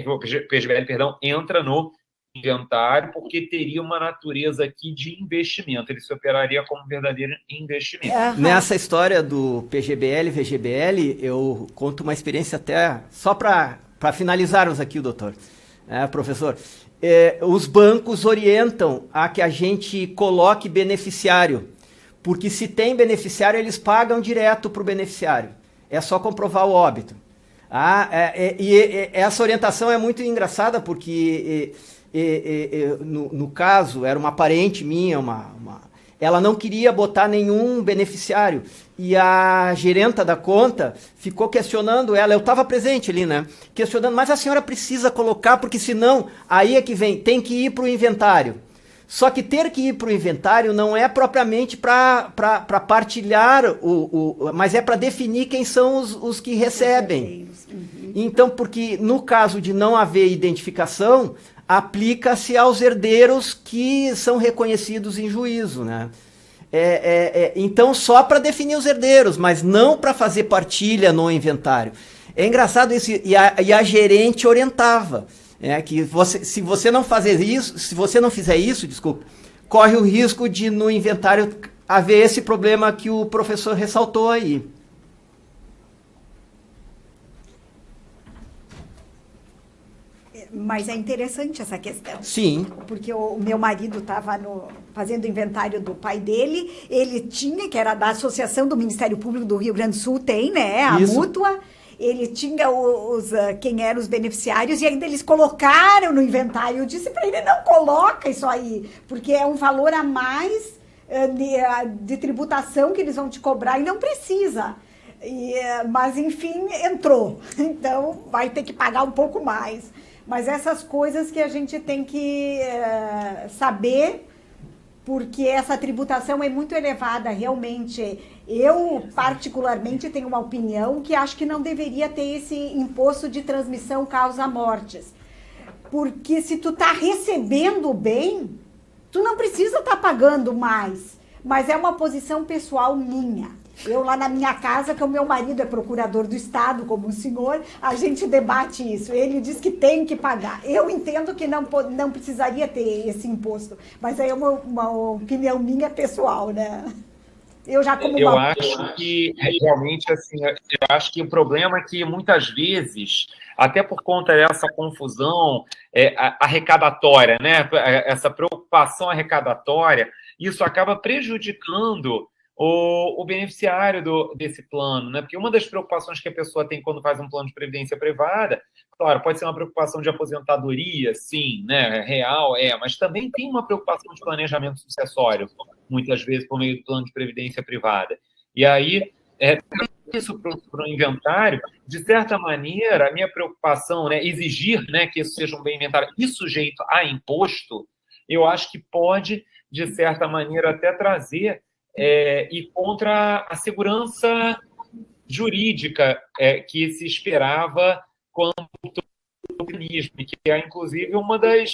o PGBL, perdão, entra no inventário porque teria uma natureza aqui de investimento. Ele se operaria como um verdadeiro investimento. Nessa história do PGBL, VGBL, eu conto uma experiência até... Só para finalizarmos aqui, doutor, professor. Os bancos orientam a que a gente coloque beneficiário, porque se tem beneficiário, eles pagam direto para o beneficiário. É só comprovar o óbito. E essa orientação é muito engraçada, porque no caso, era uma parente minha, ela não queria botar nenhum beneficiário. E a gerenta da conta ficou questionando ela, eu estava presente ali, né? Questionando, mas a senhora precisa colocar, porque senão, aí é que vem, tem que ir para o inventário. Só que ter que ir para o inventário não é propriamente para partilhar, mas é para definir quem são os que recebem. Então, porque no caso de não haver identificação, aplica-se aos herdeiros que são reconhecidos em juízo, né? Então, só para definir os herdeiros, mas não para fazer partilha no inventário. É engraçado isso, e a gerente orientava. Que se você não fizer isso, desculpa, corre o risco de no inventário haver esse problema que o professor ressaltou aí. Mas é interessante essa questão. Sim. Porque o meu marido estava fazendo inventário do pai dele, ele tinha, que era da Associação do Ministério Público do Rio Grande do Sul, tem, né? A Isso. mútua. Ele tinha quem eram os beneficiários e ainda eles colocaram no inventário. Eu disse para ele, não coloca isso aí, porque é um valor a mais de tributação que eles vão te cobrar e não precisa. Mas, enfim, entrou. Então, vai ter que pagar um pouco mais. Mas essas coisas que a gente tem que saber, porque essa tributação é muito elevada, realmente. Eu, particularmente, tenho uma opinião que acho que não deveria ter esse imposto de transmissão causa-mortes. Porque se tu tá recebendo bem, tu não precisa estar pagando mais. Mas é uma posição pessoal minha. Eu lá na minha casa, que o meu marido é procurador do Estado, como o senhor, a gente debate isso. Ele diz que tem que pagar. Eu entendo que não precisaria ter esse imposto, mas aí é uma opinião minha pessoal, né? Eu já como Eu uma... acho que, realmente, assim, eu acho que o problema é que, muitas vezes, até por conta dessa confusão arrecadatória, né, essa preocupação arrecadatória, isso acaba prejudicando o beneficiário desse plano, né? Porque uma das preocupações que a pessoa tem quando faz um plano de previdência privada, claro, pode ser uma preocupação de aposentadoria, sim, né, real, mas também tem uma preocupação de planejamento sucessório, muitas vezes por meio do plano de previdência privada. E aí, isso para o inventário, de certa maneira, a minha preocupação, né, exigir, né, que isso seja um bem inventário e sujeito a imposto, eu acho que pode, de certa maneira, até trazer e contra a segurança jurídica que se esperava quanto ao organismo, que é, inclusive, uma das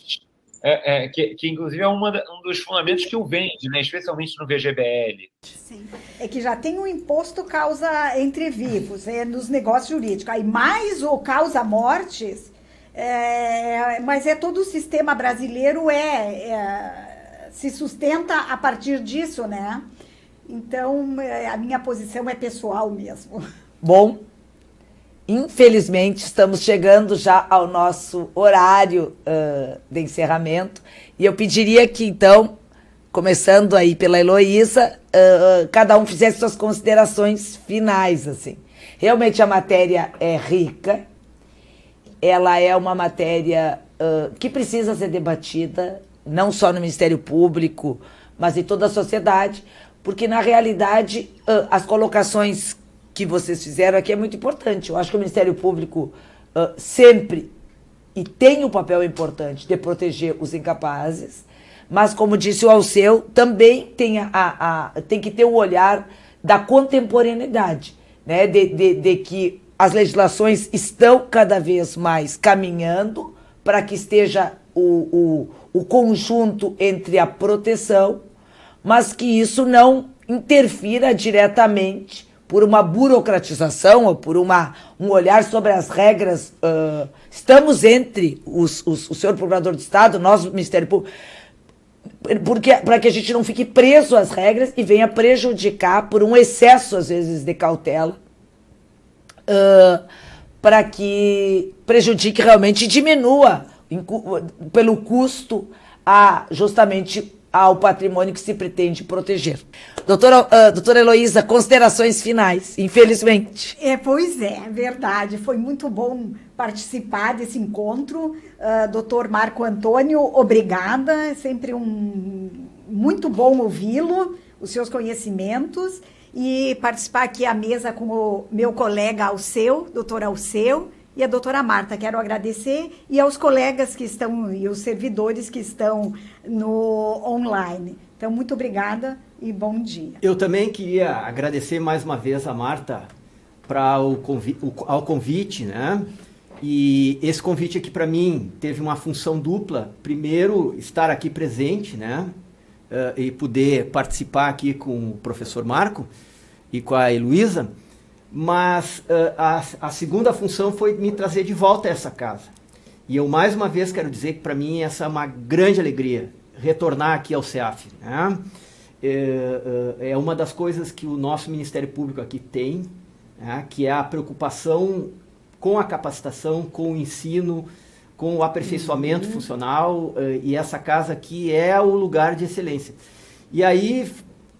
que inclusive é um dos fundamentos que o vende, né, especialmente no VGBL. Sim. É que já tem um imposto causa entre vivos, nos negócios jurídicos. Aí mais o causa mortes, mas todo o sistema brasileiro se sustenta a partir disso, né? Então, a minha posição é pessoal mesmo. Bom, infelizmente, estamos chegando já ao nosso horário de encerramento. E eu pediria que, então, começando aí pela Heloísa, cada um fizesse suas considerações finais, assim. Realmente a matéria é rica, ela é uma matéria que precisa ser debatida, não só no Ministério Público, mas em toda a sociedade, porque, na realidade, as colocações que vocês fizeram aqui é muito importante. Eu acho que o Ministério Público sempre e tem um papel importante de proteger os incapazes, mas, como disse o Alceu, também tem que ter o olhar da contemporaneidade, né? De que as legislações estão cada vez mais caminhando para que esteja o conjunto entre a proteção, mas que isso não interfira diretamente por uma burocratização ou por um olhar sobre as regras. Estamos entre o senhor Procurador de Estado, nós, o Ministério Público, para que a gente não fique preso às regras e venha prejudicar por um excesso, às vezes, de cautela, para que prejudique realmente e diminua pelo custo justamente ao patrimônio que se pretende proteger. Doutora Heloísa, considerações finais, infelizmente. Pois é, verdade. Foi muito bom participar desse encontro. Doutor Marco Antônio, obrigada. É sempre muito bom ouvi-lo, os seus conhecimentos, e participar aqui à mesa com o meu colega Alceu, doutor Alceu, e a doutora Marta. Quero agradecer, e aos colegas que estão, e os servidores que estão no online. Então, muito obrigada e bom dia. Eu também queria agradecer mais uma vez a Marta ao convite, né? E esse convite aqui para mim teve uma função dupla. Primeiro, estar aqui presente, né? E poder participar aqui com o professor Marco e com a Heloísa. Mas a segunda função foi me trazer de volta a essa casa. E eu mais uma vez quero dizer que para mim essa é uma grande alegria, retornar aqui ao CEAF, né? É uma das coisas que o nosso Ministério Público aqui tem, né? Que é a preocupação com a capacitação, com o ensino, com o aperfeiçoamento funcional, e essa casa aqui é o lugar de excelência. E aí,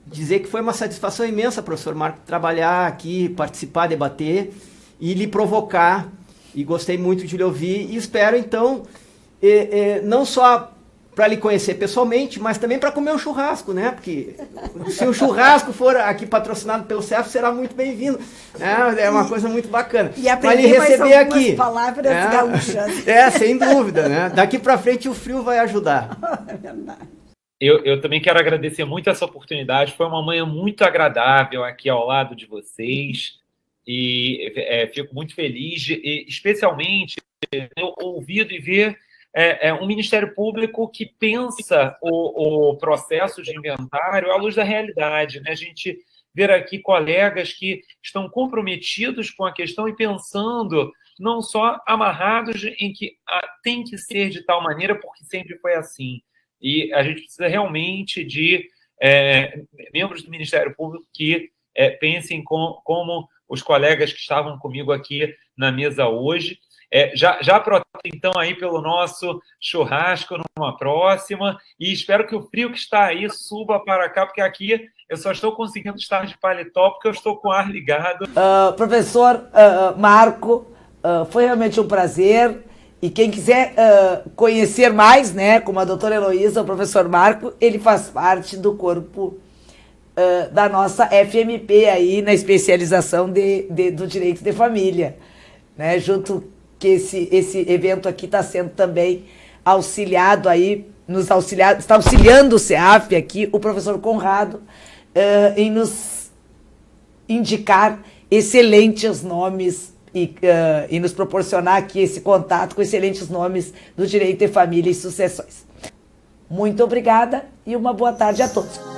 dizer que foi uma satisfação imensa, professor Marco, trabalhar aqui, participar, debater e lhe provocar, e gostei muito de lhe ouvir, e espero, então, não só para lhe conhecer pessoalmente, mas também para comer um churrasco, né? Porque se o churrasco for aqui patrocinado pelo CEF, será muito bem-vindo, né? É uma coisa muito bacana. E aprender mais algumas palavras gaúchas. Sem dúvida, né? Daqui para frente o frio vai ajudar. É verdade. Eu também quero agradecer muito essa oportunidade. Foi uma manhã muito agradável aqui ao lado de vocês. E fico muito feliz, especialmente ouvido e ver um Ministério Público que pensa o processo de inventário à luz da realidade, né? A gente ver aqui colegas que estão comprometidos com a questão e pensando não só amarrados em que tem que ser de tal maneira, porque sempre foi assim. E a gente precisa realmente de membros do Ministério Público que pensem como os colegas que estavam comigo aqui na mesa hoje. Já protestem, então, aí pelo nosso churrasco numa próxima, e espero que o frio que está aí suba para cá, porque aqui eu só estou conseguindo estar de paletó porque eu estou com o ar ligado. Professor Marco, foi realmente um prazer, e quem quiser conhecer mais, né, como a doutora Heloísa, o professor Marco, ele faz parte do corpo da nossa FMP aí, na especialização do direito de família, né, junto que esse evento aqui está sendo também auxiliado aí, está auxiliando o CEAF aqui, o professor Conrado, em nos indicar excelentes nomes e nos proporcionar aqui esse contato com excelentes nomes do direito de família e sucessões. Muito obrigada e uma boa tarde a todos.